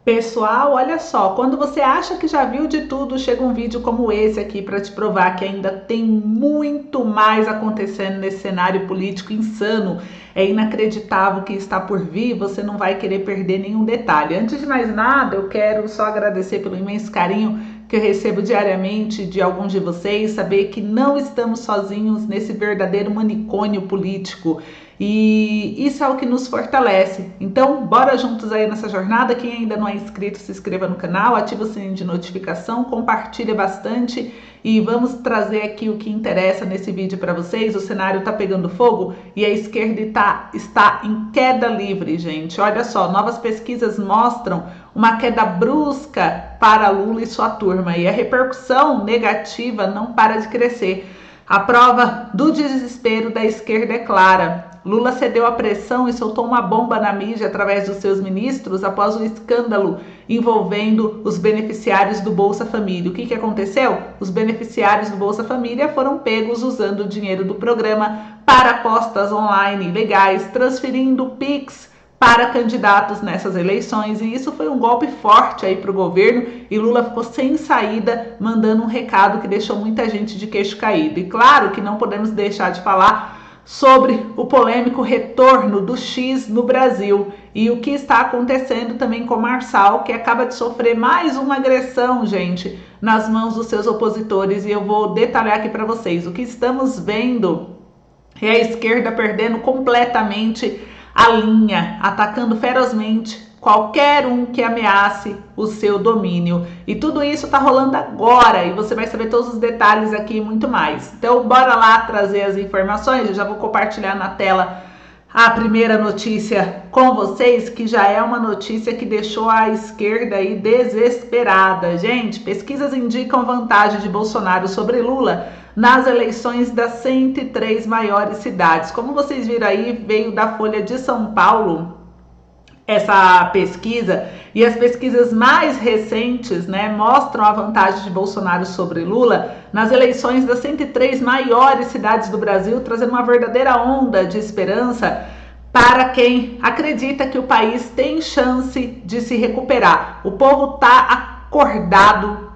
Pessoal, olha só, quando você acha que já viu de tudo, chega um vídeo como esse aqui para te provar que ainda tem muito mais acontecendo nesse cenário político insano. É inacreditável o que está por vir, você não vai querer perder nenhum detalhe. Antes de mais nada, eu quero só agradecer pelo imenso carinho que eu recebo diariamente de alguns de vocês, saber que não estamos sozinhos nesse verdadeiro manicômio político. E isso é o que nos fortalece. Então, bora juntos aí nessa jornada. Quem ainda não é inscrito, se inscreva no canal, ativa o sininho de notificação, compartilha bastante e vamos trazer aqui o que interessa nesse vídeo para vocês. O cenário tá pegando fogo e a esquerda está em queda livre, gente. Olha só, novas pesquisas mostram uma queda brusca para Lula e sua turma e a repercussão negativa não para de crescer. A prova do desespero da esquerda é clara. Lula cedeu à pressão e soltou uma bomba na mídia através dos seus ministros após o escândalo envolvendo os beneficiários do Bolsa Família. O que aconteceu? Os beneficiários do Bolsa Família foram pegos usando o dinheiro do programa para apostas online ilegais, transferindo PIX para candidatos nessas eleições, e isso foi um golpe forte aí para o governo, e Lula ficou sem saída, mandando um recado que deixou muita gente de queixo caído. E claro que não podemos deixar de falar sobre o polêmico retorno do X no Brasil e o que está acontecendo também com o Marçal, que acaba de sofrer mais uma agressão, gente, nas mãos dos seus opositores, e eu vou detalhar aqui para vocês. O que estamos vendo é a esquerda perdendo completamente a linha, atacando ferozmente qualquer um que ameace o seu domínio. E tudo isso tá rolando agora e você vai saber todos os detalhes aqui e muito mais. Então bora lá trazer as informações. Eu já vou compartilhar na tela a primeira notícia com vocês, que já é uma notícia que deixou a esquerda aí desesperada. Gente, pesquisas indicam vantagem de Bolsonaro sobre Lula nas eleições das 103 maiores cidades. Como vocês viram aí, veio da Folha de São Paulo essa pesquisa, e as pesquisas mais recentes, né, mostram a vantagem de Bolsonaro sobre Lula nas eleições das 103 maiores cidades do Brasil, trazendo uma verdadeira onda de esperança para quem acredita que o país tem chance de se recuperar. O povo está acordado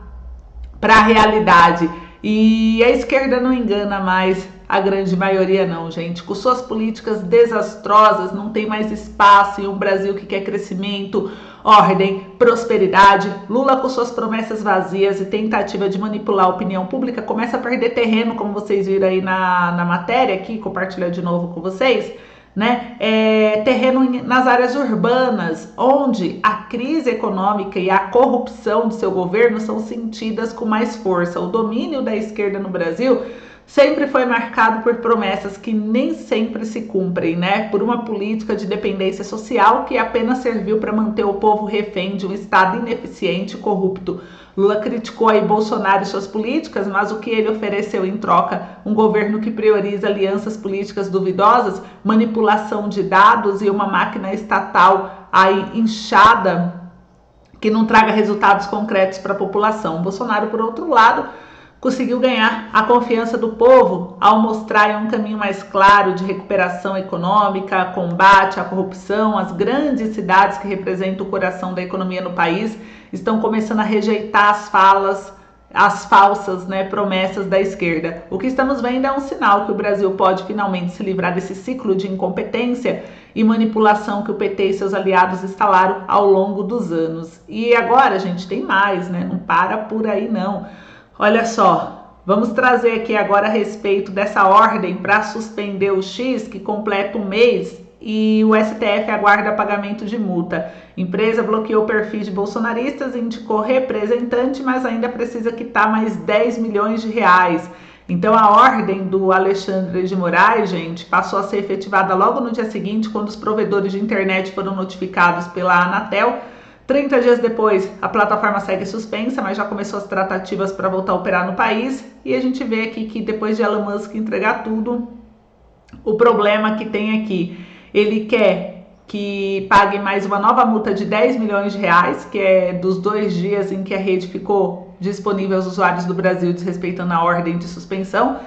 para a realidade. E a esquerda não engana mais a grande maioria não, gente. Com suas políticas desastrosas, não tem mais espaço em um Brasil que quer crescimento, ordem, prosperidade. Lula, com suas promessas vazias e tentativa de manipular a opinião pública, começa a perder terreno, como vocês viram aí na matéria aqui, compartilhar de novo com vocês, né? Terreno nas áreas urbanas, onde a crise econômica e a corrupção do seu governo são sentidas com mais força. O domínio da esquerda no Brasil sempre foi marcado por promessas que nem sempre se cumprem, né? Por uma política de dependência social que apenas serviu para manter o povo refém de um Estado ineficiente e corrupto. Lula criticou aí Bolsonaro e suas políticas, mas o que ele ofereceu em troca? Um governo que prioriza alianças políticas duvidosas, manipulação de dados e uma máquina estatal aí inchada que não traga resultados concretos para a população. Bolsonaro, por outro lado, conseguiu ganhar a confiança do povo ao mostrar um caminho mais claro de recuperação econômica, combate à corrupção. As grandes cidades que representam o coração da economia no país estão começando a rejeitar as falsas, né, promessas da esquerda. O que estamos vendo é um sinal que o Brasil pode finalmente se livrar desse ciclo de incompetência e manipulação que o PT e seus aliados instalaram ao longo dos anos. E agora, gente, tem mais, né? Não para por aí não. Olha só, vamos trazer aqui agora a respeito dessa ordem para suspender o X, que completa um mês, e o STF aguarda pagamento de multa. Empresa bloqueou perfis de bolsonaristas, indicou representante, mas ainda precisa quitar mais 10 milhões de reais. Então a ordem do Alexandre de Moraes, gente, passou a ser efetivada logo no dia seguinte, quando os provedores de internet foram notificados pela Anatel. 30 dias depois, a plataforma segue suspensa, mas já começou as tratativas para voltar a operar no país. E a gente vê aqui que depois de Elon Musk entregar tudo, o problema que tem aqui, ele quer que pague mais uma nova multa de 10 milhões de reais, que é dos 2 dias em que a rede ficou disponível aos usuários do Brasil, desrespeitando a ordem de suspensão.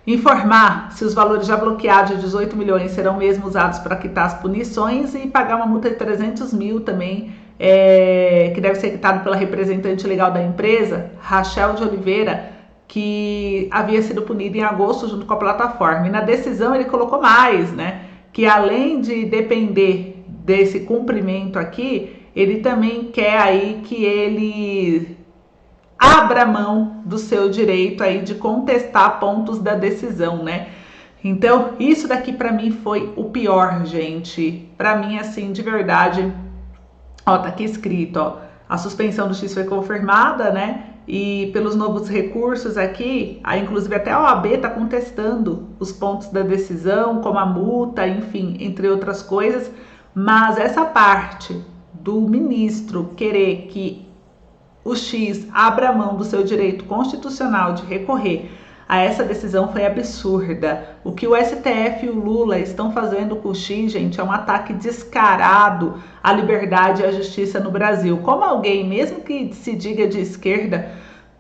Informar se os valores já bloqueados de 18 milhões serão mesmo usados para quitar as punições e pagar uma multa de 300 mil também que deve ser quitado pela representante legal da empresa, Rachel de Oliveira, que havia sido punido em agosto junto com a plataforma. E na decisão ele colocou mais, né? Que além de depender desse cumprimento aqui, ele também quer aí que ele abra mão do seu direito aí de contestar pontos da decisão, né? Então, isso daqui para mim foi o pior, gente. Para mim, assim, de verdade, ó, tá aqui escrito, ó, a suspensão do X foi confirmada, né? E pelos novos recursos aqui, aí inclusive até a OAB está contestando os pontos da decisão, como a multa, enfim, entre outras coisas. Mas essa parte do ministro querer que o X abra mão do seu direito constitucional de recorrer a essa decisão foi absurda. O que o STF e o Lula estão fazendo com o X, gente, é um ataque descarado à liberdade e à justiça no Brasil. Como alguém, mesmo que se diga de esquerda,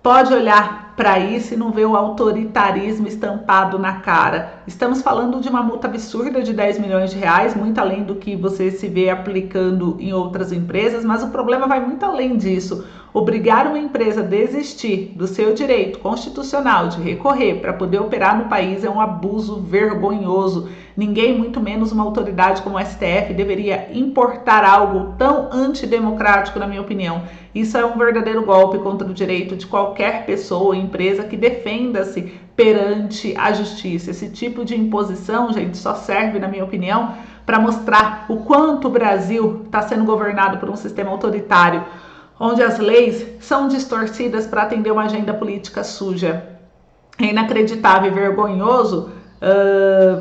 pode olhar para isso e não ver o autoritarismo estampado na cara? Estamos falando de uma multa absurda de 10 milhões de reais, muito além do que você se vê aplicando em outras empresas, mas o problema vai muito além disso. Obrigar uma empresa a desistir do seu direito constitucional de recorrer para poder operar no país é um abuso vergonhoso. Ninguém, muito menos uma autoridade como o STF, deveria importar algo tão antidemocrático, na minha opinião. Isso é um verdadeiro golpe contra o direito de qualquer pessoa ou empresa que defenda-se perante a justiça. Esse tipo de imposição, gente, só serve, na minha opinião, para mostrar o quanto o Brasil está sendo governado por um sistema autoritário, onde as leis são distorcidas para atender uma agenda política suja. É inacreditável e vergonhoso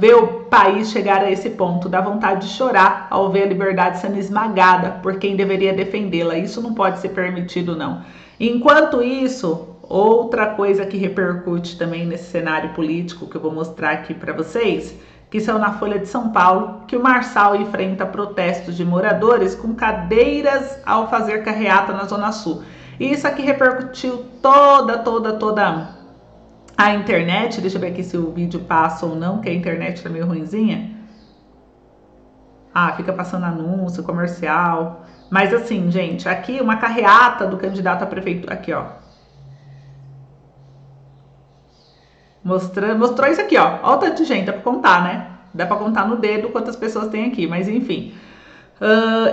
ver o país chegar a esse ponto. Dá vontade de chorar ao ver a liberdade sendo esmagada por quem deveria defendê-la. Isso não pode ser permitido, não. Enquanto isso, outra coisa que repercute também nesse cenário político que eu vou mostrar aqui para vocês, que saiu na Folha de São Paulo, que o Marçal enfrenta protestos de moradores com cadeiras ao fazer carreata na Zona Sul. E isso aqui repercutiu toda a internet. Deixa eu ver aqui se o vídeo passa ou não, que a internet tá meio ruinzinha. Ah, fica passando anúncio, comercial. Mas assim, gente, aqui uma carreata do candidato a prefeito. Aqui, ó. Mostrou isso aqui, ó. Olha o tanto de gente, dá pra contar, né? Dá pra contar no dedo quantas pessoas tem aqui, mas enfim.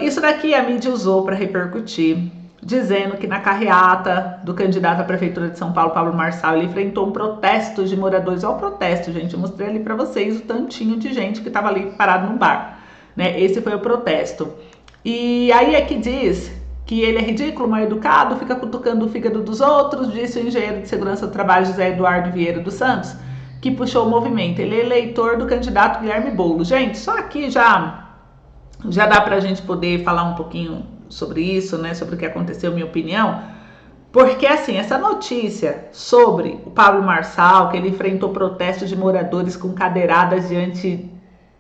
Isso daqui a mídia usou para repercutir, dizendo que na carreata do candidato à prefeitura de São Paulo, Pablo Marçal, ele enfrentou um protesto de moradores. Olha o protesto, gente. Eu mostrei ali para vocês o tantinho de gente que estava ali parado no bar, né? Esse foi o protesto. E aí é que diz que ele é ridículo, mal educado, fica cutucando o fígado dos outros, disse o engenheiro de segurança do trabalho José Eduardo Vieira dos Santos, que puxou o movimento. Ele é eleitor do candidato Guilherme Boulos. Gente, só aqui já dá pra gente poder falar um pouquinho sobre isso, né, sobre o que aconteceu, minha opinião, porque assim, essa notícia sobre o Pablo Marçal, que ele enfrentou protestos de moradores com cadeiradas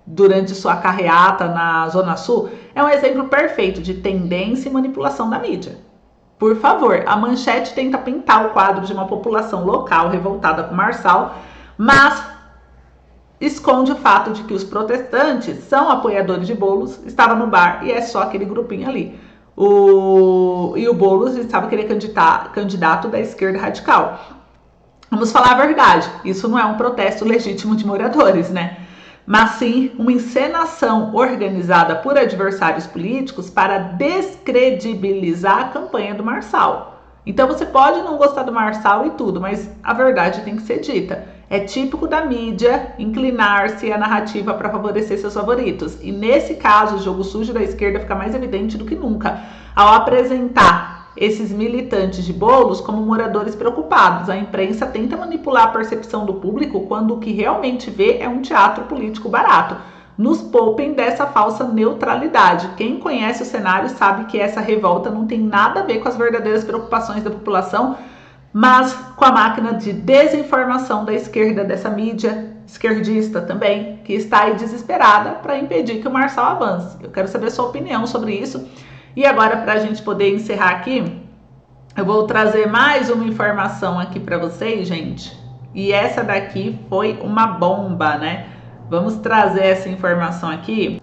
durante sua carreata na Zona Sul, é um exemplo perfeito de tendência e manipulação da mídia. Por favor, a manchete tenta pintar o quadro de uma população local revoltada com Marçal, mas esconde o fato de que os protestantes são apoiadores de Boulos, estava no bar e é só aquele grupinho ali. E o Boulos sabe que ele é candidato da esquerda radical. Vamos falar a verdade, isso não é um protesto legítimo de moradores, né? Mas sim uma encenação organizada por adversários políticos para descredibilizar a campanha do Marçal. Então você pode não gostar do Marçal e tudo, mas a verdade tem que ser dita. É típico da mídia inclinar-se à narrativa para favorecer seus favoritos. E nesse caso, o jogo sujo da esquerda fica mais evidente do que nunca ao apresentar esses militantes de Boulos como moradores preocupados. A imprensa tenta manipular a percepção do público quando o que realmente vê é um teatro político barato. Nos poupem dessa falsa neutralidade. Quem conhece o cenário sabe que essa revolta não tem nada a ver com as verdadeiras preocupações da população, mas com a máquina de desinformação da esquerda, dessa mídia esquerdista também, que está aí desesperada para impedir que o Marçal avance. Eu quero saber a sua opinião sobre isso. E agora, para a gente poder encerrar aqui, eu vou trazer mais uma informação aqui para vocês, gente. E essa daqui foi uma bomba, né? Vamos trazer essa informação aqui.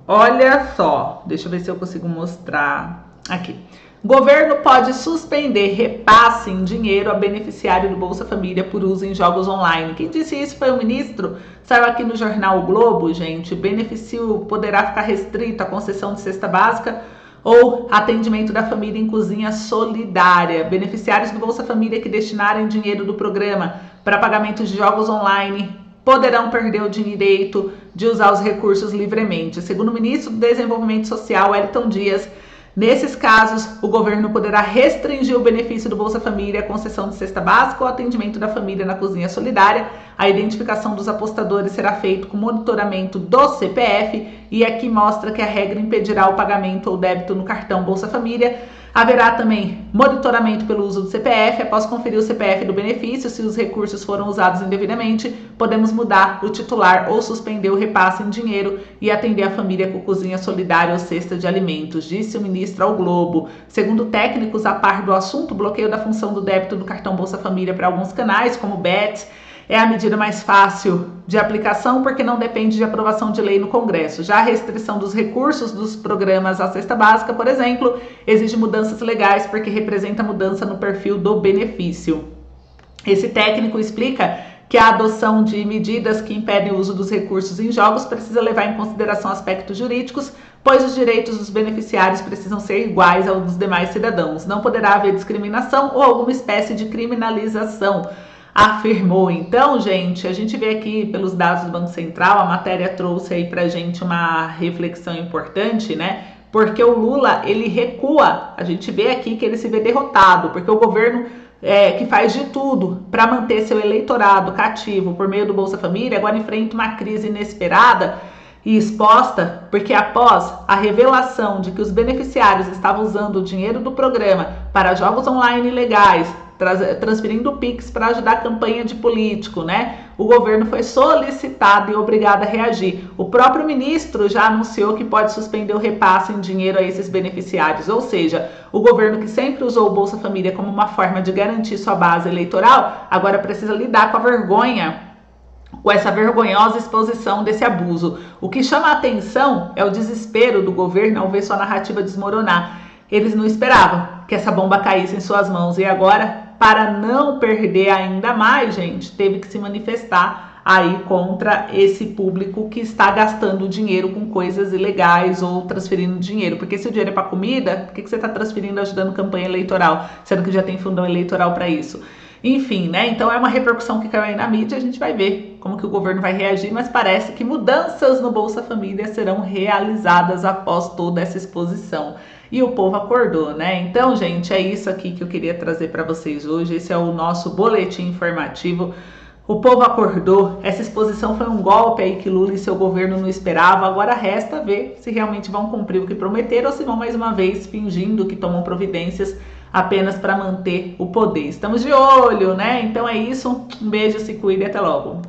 Olha só, deixa eu ver se eu consigo mostrar aqui. Governo pode suspender repasse em dinheiro a beneficiário do Bolsa Família por uso em jogos online. Quem disse isso foi o ministro. Saiu aqui no jornal O Globo, gente. Benefício poderá ficar restrito à concessão de cesta básica ou atendimento da família em cozinha solidária. Beneficiários do Bolsa Família que destinarem dinheiro do programa para pagamento de jogos online poderão perder o direito de usar os recursos livremente. Segundo o ministro do Desenvolvimento Social, Wellington Dias, nesses casos, o governo poderá restringir o benefício do Bolsa Família, a concessão de cesta básica ou atendimento da família na cozinha solidária. A identificação dos apostadores será feita com monitoramento do CPF e aqui mostra que a regra impedirá o pagamento ou débito no cartão Bolsa Família. Haverá também monitoramento pelo uso do CPF. Após conferir o CPF do benefício, se os recursos foram usados indevidamente, podemos mudar o titular ou suspender o repasse em dinheiro e atender a família com cozinha solidária ou cesta de alimentos, disse o ministro ao Globo. Segundo técnicos, a par do assunto, o bloqueio da função do débito do cartão Bolsa Família para alguns canais, como o BET, é a medida mais fácil de aplicação porque não depende de aprovação de lei no Congresso. Já a restrição dos recursos dos programas à cesta básica, por exemplo, exige mudanças legais porque representa mudança no perfil do benefício. Esse técnico explica que a adoção de medidas que impedem o uso dos recursos em jogos precisa levar em consideração aspectos jurídicos, pois os direitos dos beneficiários precisam ser iguais aos dos demais cidadãos. Não poderá haver discriminação ou alguma espécie de criminalização, afirmou. Então, gente, a gente vê aqui pelos dados do Banco Central, a matéria trouxe aí pra gente uma reflexão importante, né? Porque o Lula, ele recua, a gente vê aqui que ele se vê derrotado, porque o governo que faz de tudo para manter seu eleitorado cativo por meio do Bolsa Família, agora enfrenta uma crise inesperada e exposta, porque após a revelação de que os beneficiários estavam usando o dinheiro do programa para jogos online ilegais, transferindo o Pix para ajudar a campanha de político, né? O governo foi solicitado e obrigado a reagir. O próprio ministro já anunciou que pode suspender o repasse em dinheiro a esses beneficiários, ou seja, o governo que sempre usou o Bolsa Família como uma forma de garantir sua base eleitoral, agora precisa lidar com a vergonha, com essa vergonhosa exposição desse abuso. O que chama a atenção é o desespero do governo ao ver sua narrativa desmoronar. Eles não esperavam que essa bomba caísse em suas mãos e agora, para não perder ainda mais, gente, teve que se manifestar aí contra esse público que está gastando dinheiro com coisas ilegais ou transferindo dinheiro. Porque se o dinheiro é para comida, por que você está transferindo ajudando campanha eleitoral, sendo que já tem fundão eleitoral para isso? Enfim, né? Então é uma repercussão que caiu aí na mídia, a gente vai ver como que o governo vai reagir, mas parece que mudanças no Bolsa Família serão realizadas após toda essa exposição. E o povo acordou, né? Então, gente, é isso aqui que eu queria trazer para vocês hoje. Esse é o nosso boletim informativo. O povo acordou, essa exposição foi um golpe aí que Lula e seu governo não esperavam. Agora resta ver se realmente vão cumprir o que prometeram ou se vão mais uma vez fingindo que tomam providências apenas para manter o poder. Estamos de olho, né? Então é isso, um beijo, se cuide e até logo.